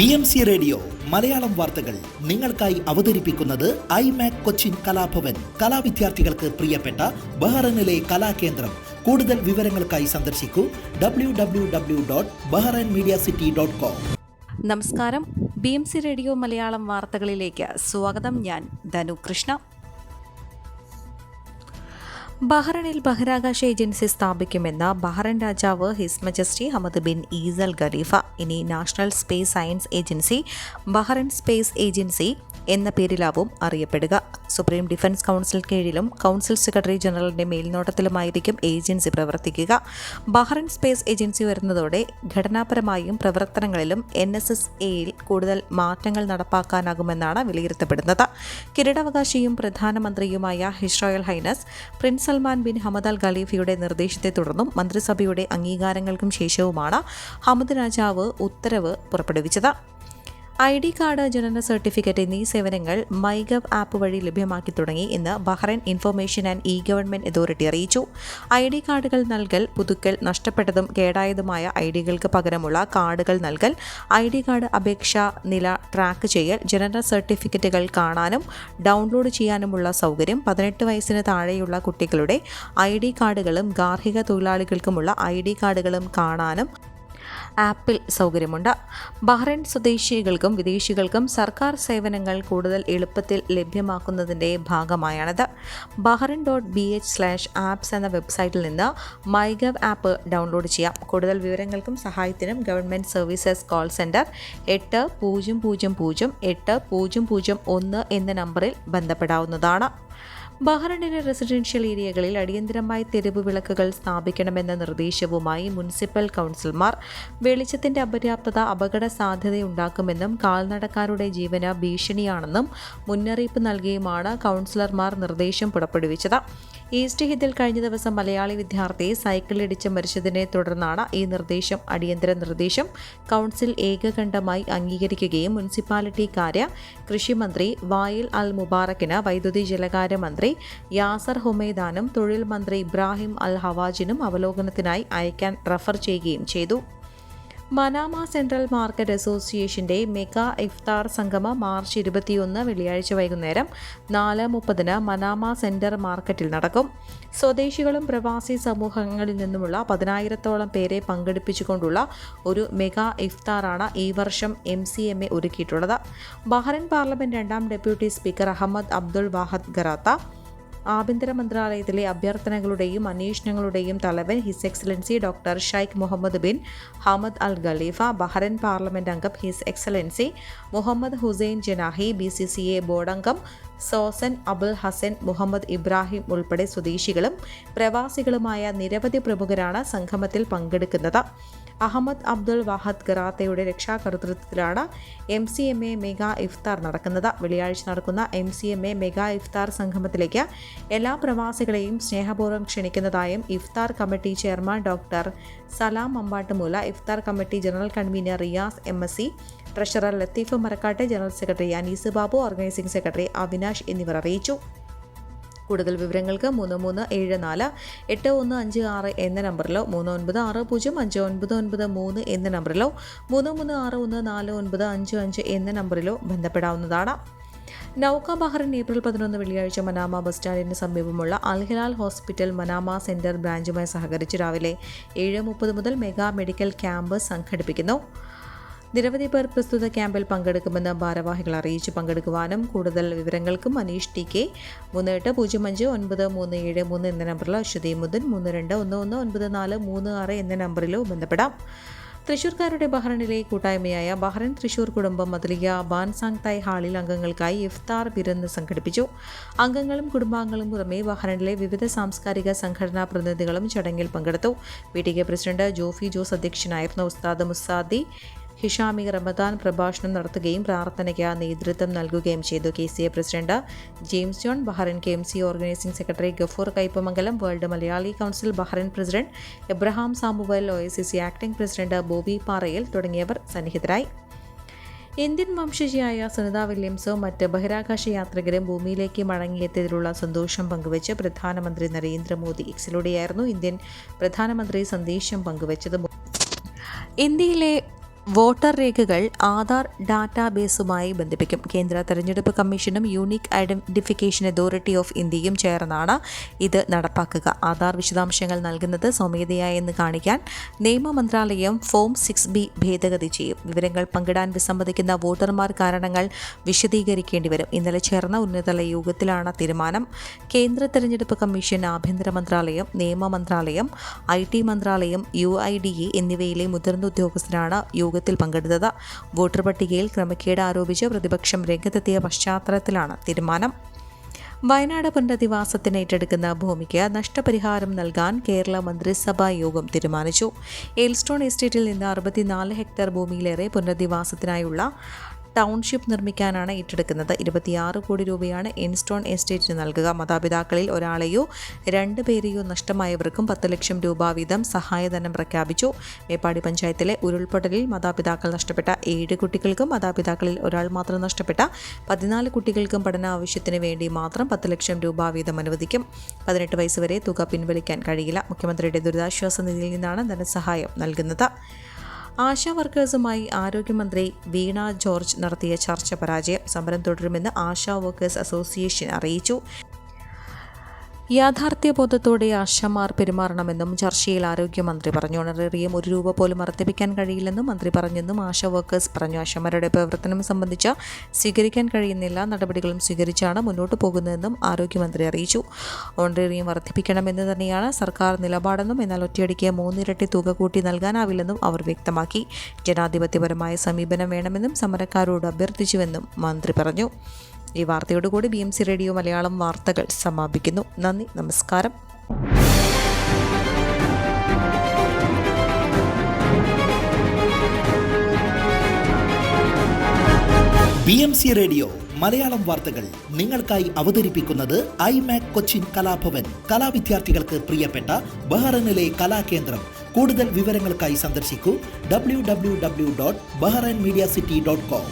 BMC radio Malayalam വാർത്തകൾ നിങ്ങൾക്കായി അവതരിപ്പിക്കുന്നത് ഐമാക് കൊച്ചിൻ കലാഭവൻ. കലാവിദ്യാർത്ഥികൾക്ക് പ്രിയപ്പെട്ട ബഹ്റൈനിലെ കലാകേന്ദ്രം. കൂടുതൽ വിവരങ്ങൾക്കായി സന്ദർശിക്കൂ www.bahrainmediacity.com. നമസ്കാരം. BMC റേഡിയോ മലയാളം വാർത്തകളിലേക്ക് സ്വാഗതം. ഞാൻ ധനു കൃഷ്ണ. ബഹ്റൈനിൽ ബഹിരാകാശ ഏജൻസി സ്ഥാപിക്കുമെന്ന ബഹ്റൈൻ രാജാവ് his majesty Hamad bin Isa Al Khalifa ഇനി national space science agency, Bahrain space agency എന്ന പേരിലാവും അറിയപ്പെടുക. സുപ്രീം ഡിഫൻസ് കൗൺസിൽ കീഴിലും കൗൺസിൽ സെക്രട്ടറി ജനറലിന്റെ മേൽനോട്ടത്തിലുമായിരിക്കും ഏജൻസി പ്രവർത്തിക്കുക. ബഹ്റൈൻ സ്പേസ് ഏജൻസി വരുന്നതോടെ ഘടനാപരമായും പ്രവർത്തനങ്ങളിലും NSSAയിൽ കൂടുതൽ മാറ്റങ്ങൾ നടപ്പാക്കാനാകുമെന്നാണ് വിലയിരുത്തപ്പെടുന്നത്. കിരീടാവകാശിയും പ്രധാനമന്ത്രിയുമായ his royal highness prince Salman bin Hamad Al ഖലീഫയുടെ നിർദ്ദേശത്തെ തുടർന്നും മന്ത്രിസഭയുടെ അംഗീകാരങ്ങൾക്കും ശേഷവുമാണ് ഹമദ് രാജാവ് ഉത്തരവ് പുറപ്പെടുവിച്ചത്. ID കാർഡ്, ജനന സർട്ടിഫിക്കറ്റ് എന്നീ സേവനങ്ങൾ മൈഗവ് ആപ്പ് വഴി ലഭ്യമാക്കി തുടങ്ങി എന്ന് Bahrain information and government authority അറിയിച്ചു. ID കാർഡുകൾ നൽകൽ, പുതുക്കൽ, നഷ്ടപ്പെട്ടതും കേടായതുമായ IDകൾക്ക് പകരമുള്ള കാർഡുകൾ നൽകൽ, ID കാർഡ് അപേക്ഷാ നില ട്രാക്ക് ചെയ്യൽ, ജനന സർട്ടിഫിക്കറ്റുകൾ കാണാനും ഡൗൺലോഡ് ചെയ്യാനുമുള്ള സൗകര്യം, 18 വയസ്സിന് താഴെയുള്ള കുട്ടികളുടെ ID കാർഡുകളും ഗാർഹിക തൊഴിലാളികൾക്കുമുള്ള ID കാർഡുകളും കാണാനും ആപ്പിൽ സൗകര്യമുണ്ട്. ബഹ്റൈൻ സ്വദേശികൾക്കും വിദേശികൾക്കും സർക്കാർ സേവനങ്ങൾ കൂടുതൽ എളുപ്പത്തിൽ ലഭ്യമാക്കുന്നതിൻ്റെ ഭാഗമായാണിത്. bahrain.bh/apps എന്ന വെബ്സൈറ്റിൽ നിന്ന് മൈഗവ് ആപ്പ് ഡൗൺലോഡ് ചെയ്യാം. കൂടുതൽ വിവരങ്ങൾക്കും സഹായത്തിനും ഗവൺമെൻറ് സർവീസസ് കോൾ സെൻറ്റർ 80008001 എന്ന നമ്പറിൽ ബന്ധപ്പെടാവുന്നതാണ്. ബഹ്റൈനിലെ റെസിഡൻഷ്യൽ ഏരിയകളിൽ അടിയന്തരമായി തെരുവ് വിളക്കുകൾ സ്ഥാപിക്കണമെന്ന നിർദ്ദേശവുമായി മുനിസിപ്പൽ കൗൺസിലർമാർ. വെളിച്ചത്തിന്റെ അപര്യാപ്തത അപകട സാധ്യതയുണ്ടാക്കുമെന്നും കാൽനടക്കാരുടെ ജീവന് ഭീഷണിയാണെന്നും മുന്നറിയിപ്പ് നൽകിയുമാണ് കൗൺസിലർമാർ നിർദ്ദേശം പുറപ്പെടുവിച്ചത്. ഈസ്റ്റ് ഹിദിൽ കഴിഞ്ഞ ദിവസം മലയാളി വിദ്യാർത്ഥി സൈക്കിളിടിച്ച് മരിച്ചതിനെ തുടർന്നാണ് ഈ അടിയന്തര നിർദ്ദേശം കൗൺസിൽ ഏകകണ്ഠമായി അംഗീകരിക്കുകയും മുനിസിപ്പാലിറ്റി കാര്യ കൃഷിമന്ത്രി വായിൽ അൽ മുബാറക്കിന് വൈദ്യുതി ജലകാര്യ മന്ത്രി യാസർ ഹുമൈദാനും തൊഴിൽ മന്ത്രി ഇബ്രാഹിം അൽ ഹവാജിനും അവലോകനത്തിനായി അയക്കാൻ റഫർ ചെയ്യുകയും ചെയ്തു. മനാമ സെൻട്രൽ മാർക്കറ്റ് അസോസിയേഷന്റെ മെഗാ ഇഫ്താർ സംഗമം മാർച്ച് 21 വെള്ളിയാഴ്ച വൈകുന്നേരം 4:30 മനാമ സെന്റർ മാർക്കറ്റിൽ നടക്കും. സ്വദേശികളും പ്രവാസി സമൂഹങ്ങളിൽ നിന്നുമുള്ള 10,000-ഓളം പേരെ പങ്കെടുപ്പിച്ചുകൊണ്ടുള്ള ഒരു മെഗാ ഇഫ്താറാണ് ഈ വർഷം MCMA ഒരുക്കിയിട്ടുള്ളത്. ബഹ്റൈൻ പാർലമെന്റ് 2ാം deputy speaker Ahmed Abdul Wahad Qarata, ആഭ്യന്തര മന്ത്രാലയത്തിലെ അഭ്യർത്ഥനകളുടെയും അന്വേഷണങ്ങളുടെയും തലവൻ his excellency doctor Shaikh Mohammed bin Hamad Al Khalifa, Bahrain parliament അംഗം his excellency Mohammed Hussain Janahi, BCCA board അംഗം സോസൻ അബുൽ ഹസൻ മുഹമ്മദ് ഇബ്രാഹിം ഉൾപ്പെടെ സ്വദേശികളും പ്രവാസികളുമായ നിരവധി പ്രമുഖരാണ് സംഗമത്തിൽ പങ്കെടുക്കുന്നത്. അഹമ്മദ് അബ്ദുൾ വാഹദ് ഖറാത്തയുടെ രക്ഷാകർതൃത്വത്തിലാണ് MCMA മെഗാ ഇഫ്താർ നടക്കുന്നത്. വെള്ളിയാഴ്ച നടക്കുന്ന MCMA മെഗാ ഇഫ്താർ സംഗമത്തിലേക്ക് എല്ലാ പ്രവാസികളെയും സ്നേഹപൂർവ്വം ക്ഷണിക്കുന്നതായും ഇഫ്താർ committee chairman doctor Salam Ambattumoola, ഇഫ്താർ committee general convener Riyas MSc, treasurer Latheef Marakkat, general secretary Anees Babu, organising secretary Avinash എന്നിവർ അറിയിച്ചു. കൂടുതൽ വിവരങ്ങൾക്ക് 33748156 എന്ന നമ്പറിലോ 39605993 എന്ന നമ്പറിലോ 33614955 എന്ന നമ്പറിലോ ബന്ധപ്പെടാവുന്നതാണ്. നൗക ബഹ്റൈൻ ഏപ്രിൽ 11 വെള്ളിയാഴ്ച മനാമ ബസ് സ്റ്റാൻഡിന് സമീപമുള്ള അൽ ഹിലാൽ ഹോസ്പിറ്റൽ മനാമ സെന്റർ ബ്രാഞ്ചുമായി സഹകരിച്ച് രാവിലെ 7:30 മുതൽ മെഗാ മെഡിക്കൽ ക്യാമ്പ് സംഘടിപ്പിക്കുന്നു. നിരവധി പേർ പ്രസ്തുത ക്യാമ്പിൽ പങ്കെടുക്കുമെന്ന് ഭാരവാഹികൾ അറിയിച്ചു. പങ്കെടുക്കുവാനും കൂടുതൽ വിവരങ്ങൾക്കും മനീഷ് TK 38059373 എന്ന നമ്പറിലോ അശ്വതിമുദ്ദൻ 32119436 എന്ന നമ്പറിലോ ബന്ധപ്പെടാം. തൃശൂർക്കാരുടെ ബഹ്റൈനിലെ കൂട്ടായ്മയായ ബഹ്റൈൻ തൃശൂർ കുടുംബം മദലിയ ബാൻസാങ്തായ് ഹാളിൽ അംഗങ്ങൾക്കായി ഇഫ്താർ വിരുന്ന് സംഘടിപ്പിച്ചു. അംഗങ്ങളും കുടുംബാംഗങ്ങളും പുറമെ ബഹ്റൈനിലെ വിവിധ സാംസ്കാരിക സംഘടനാ പ്രതിനിധികളും ചടങ്ങിൽ പങ്കെടുത്തു. PTK പ്രസിഡന്റ് ജോഫി ജോസ് അധ്യക്ഷനായിരുന്നു. ഉസ്താദ് മുസാദി ഹിഷാമി റമദാൻ പ്രഭാഷണം നടത്തുകയും പ്രാർത്ഥനയ്ക്ക് നേതൃത്വം നൽകുകയും ചെയ്തു. KCA president James John, Bahrain KMC organising secretary Gafoor Kaipamangalam, world Malayali council Bahrain president Abraham Samuel, OICC acting president Bobby പാറയിൽ തുടങ്ങിയവർ സന്നിഹിതരായി. ഇന്ത്യൻ വംശജയായ സുനിത വില്യംസും മറ്റ് ബഹിരാകാശ യാത്രികരും ഭൂമിയിലേക്ക് മടങ്ങിയെത്തിയതിലുള്ള സന്തോഷം പങ്കുവച്ച് പ്രധാനമന്ത്രി നരേന്ദ്രമോദി. എക്സിലൂടെയായിരുന്നു ഇന്ത്യൻ പ്രധാനമന്ത്രി സന്ദേശം പങ്കുവച്ചത്. ഇന്ത്യയിലെ വോട്ടർ രേഖകൾ ആധാർ ഡാറ്റാബേസുമായി ബന്ധിപ്പിക്കും. കേന്ദ്ര തെരഞ്ഞെടുപ്പ് കമ്മീഷനും യൂണിക് ഐഡന്റിഫിക്കേഷൻ അതോറിറ്റി ഓഫ് ഇന്ത്യയും ചേർന്നാണ് ഇത് നടപ്പാക്കുക. ആധാർ വിശദാംശങ്ങൾ നൽകുന്നത് സ്വമേധയായെന്ന് കാണിക്കാൻ നിയമ മന്ത്രാലയം ഫോം 6B ഭേദഗതി ചെയ്യും. വിവരങ്ങൾ പങ്കിടാൻ വിസമ്മതിക്കുന്ന വോട്ടർമാർ കാരണങ്ങൾ വിശദീകരിക്കേണ്ടി വരും. ഇന്നലെ ചേർന്ന ഉന്നതതല യോഗത്തിലാണ് തീരുമാനം. കേന്ദ്ര തെരഞ്ഞെടുപ്പ് കമ്മീഷൻ, ആഭ്യന്തര മന്ത്രാലയം, നിയമ മന്ത്രാലയം, IT മന്ത്രാലയം, UIDA എന്നിവയിലെ മുതിർന്ന ഉദ്യോഗസ്ഥരാണ് യോഗത്തിൽ പങ്കെടുത്തത്. വോട്ടർ പട്ടികയിൽ ക്രമക്കേട് ആരോപിച്ച് പ്രതിപക്ഷം രംഗത്തെത്തിയ പശ്ചാത്തലത്തിലാണ് തീരുമാനം. വയനാട് പുനരധിവാസത്തിന് ഏറ്റെടുക്കുന്ന ഭൂമിക്ക് നഷ്ടപരിഹാരം നൽകാൻ കേരള മന്ത്രിസഭാ യോഗം തീരുമാനിച്ചു. എയിൽസ്റ്റോൺ എസ്റ്റേറ്റിൽ നിന്ന് 64 ഹെക്ടർ ഭൂമിയിലേറെ പുനരധിവാസത്തിനായുള്ള ടൗൺഷിപ്പ് നിർമ്മിക്കാനാണ് ഏറ്റെടുക്കുന്നത്. 26 കോടി രൂപയാണ് എയിൽസ്റ്റോൺ എസ്റ്റേറ്റിന് നൽകുക. മാതാപിതാക്കളിൽ ഒരാളെയോ 2 പേരെയോ നഷ്ടമായവർക്കും 10 ലക്ഷം രൂപ വീതം സഹായധനം പ്രഖ്യാപിച്ചു. മേപ്പാടി പഞ്ചായത്തിലെ ഉരുൾപൊട്ടലിൽ മാതാപിതാക്കൾ നഷ്ടപ്പെട്ട 7 കുട്ടികൾക്കും മാതാപിതാക്കളിൽ ഒരാൾ മാത്രം നഷ്ടപ്പെട്ട 14 കുട്ടികൾക്കും പഠന ആവശ്യത്തിന് വേണ്ടി മാത്രം 10 ലക്ഷം രൂപ വീതം അനുവദിക്കും. 18 വയസ്സ് വരെ തുക പിൻവലിക്കാൻ കഴിയില്ല. മുഖ്യമന്ത്രിയുടെ ദുരിതാശ്വാസ നിധിയിൽ നിന്നാണ് ധനസഹായം നൽകുന്നത്. ആശാ വർക്കേഴ്സുമായി ആരോഗ്യമന്ത്രി വീണ ജോർജ് നടത്തിയ ചർച്ച പരാജയം. സമരം തുടരുമെന്ന് ആശാ വർക്കേഴ്സ് അസോസിയേഷൻ അറിയിച്ചു. യാഥാർത്ഥ്യബോധത്തോടെ ആശാമാർ പെരുമാറണമെന്നും ചർച്ചയിൽ ആരോഗ്യമന്ത്രി പറഞ്ഞു. ഓണറേറിയം 1 രൂപ പോലും വർദ്ധിപ്പിക്കാൻ കഴിയില്ലെന്നും മന്ത്രി പറഞ്ഞെന്നും ആശാ വർക്കേഴ്സ് പറഞ്ഞു. ആശാമാരുടെ പ്രവർത്തനം സംബന്ധിച്ച് സ്വീകരിക്കാൻ കഴിയുന്ന എല്ലാ നടപടികളും സ്വീകരിച്ചാണ് മുന്നോട്ട് പോകുന്നതെന്നും ആരോഗ്യമന്ത്രി അറിയിച്ചു. ഓണറേറിയം വർദ്ധിപ്പിക്കണമെന്ന് തന്നെയാണ് സർക്കാർ നിലപാടെന്നും എന്നാൽ ഒറ്റയടിക്ക് 3 ഇരട്ടി തുക കൂട്ടി നൽകാനാവില്ലെന്നും അവർ വ്യക്തമാക്കി. ജനാധിപത്യപരമായ സമീപനം വേണമെന്നും സമരക്കാരോട് അഭ്യർത്ഥിച്ചുവെന്നും മന്ത്രി പറഞ്ഞു. ഈ വാർത്തയോടുകൂടി BMC റേഡിയോ മലയാളം വാർത്തകൾ സമാപിക്കുന്നു. നന്ദി, നമസ്കാരം. BMC റേഡിയോ മലയാളം വാർത്തകൾ നിങ്ങൾക്കായി അവതരിപ്പിക്കുന്നത് iMac കൊച്ചിൻ കലാഭവൻ. കലാവിദ്യാർത്ഥികൾക്ക് പ്രിയപ്പെട്ട ബഹ്റൈനിലെ കലാകേന്ദ്രം. കൂടുതൽ വിവരങ്ങൾക്കായി സന്ദർശിക്കൂ www.bahrainmediacity.com.